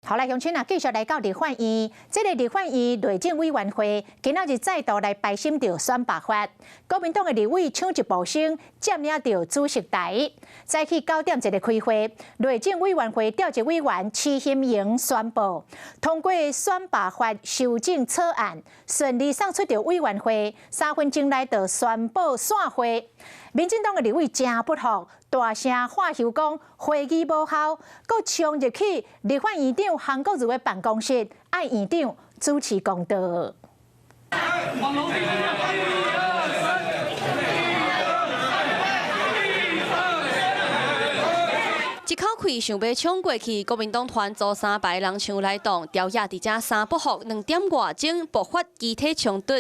好来，乡亲啊，继续来到立法院。这个立法院内政委员会今仔日再度来排审着选罢法。国民党的立委抢一步声，占领着主席台。早起9点一个开会，内政委员会调集委员齐欣盈宣布通过选罢法修正草案，顺利送出着委员会，3分钟内就宣布散会。民进党的立委真不服，大声喊休讲会议无效，搁冲入去立法院长韩国瑜的办公室，要院长主持公道。一口气想要冲过去，国民党团组3排人墙来挡，调野伫遮3不服，2点外钟爆发肢体冲突。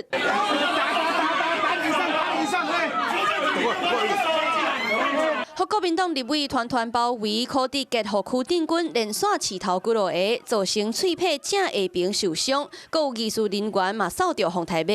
和国民党立委团包围，柯迪结合区顶军连续刺头几落下，造成脆皮正下边受伤，阁有艺术人员嘛扫着红台马。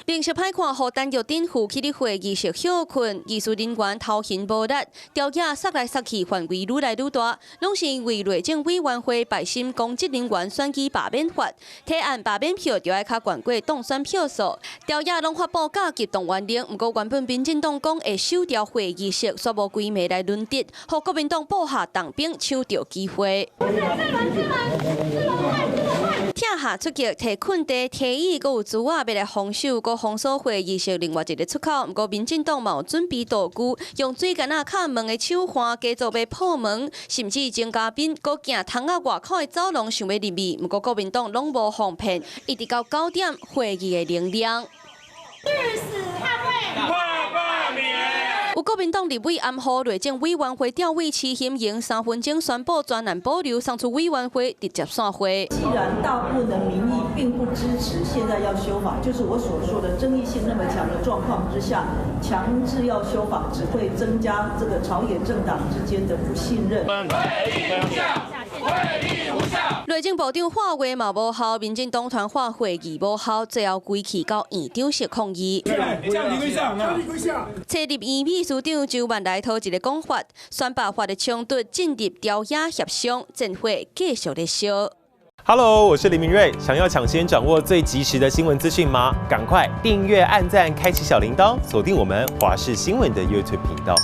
平时歹看，互陈玉珍负起的会议室休困，艺术人员头痕无力，调野塞来塞去，范围愈来愈大，拢是因为内政委员会排审公职人员选举罢免法，提案罢免票就要较悬过当选票数，调野拢发布加急动员令，不过原本民进党讲会收调会议室，煞无规暝来轮值，互国民党部下党兵抢到机会。跳下出击，摕困地、提椅，阁有珠仔要来防守，阁封锁会议室另外一个出口。不过民进党嘛有准备道具，用水干啊卡门的手环，加做要破门，甚至曾嘉宾阁行窗仔外口的走廊想要入去，不过国民党拢无防骗，一直到9点会议的铃亮。誓死捍卫罢免。有国民党立委暗号内政委员会调委齐欣盈3分钟宣布专案保留，送出委员会直接散会。既然大部分的民意并不支持现在要修法，就是我所说的争议性那么强的状况之下，强制要修法只会增加这个朝野政党之间的不信任。内政部长话话嘛无效，民进党团话会议无效，最后归去到院长室抗议。车入院秘书长周万来头一个讲法，选罢法的冲突进入调野协商，阵会继续咧烧。Hello， 我是林明瑞。想要抢先掌握最及时的新闻资讯吗？赶快订阅、按赞、开启小铃铛，锁定我们华视新闻的 YouTube 频道。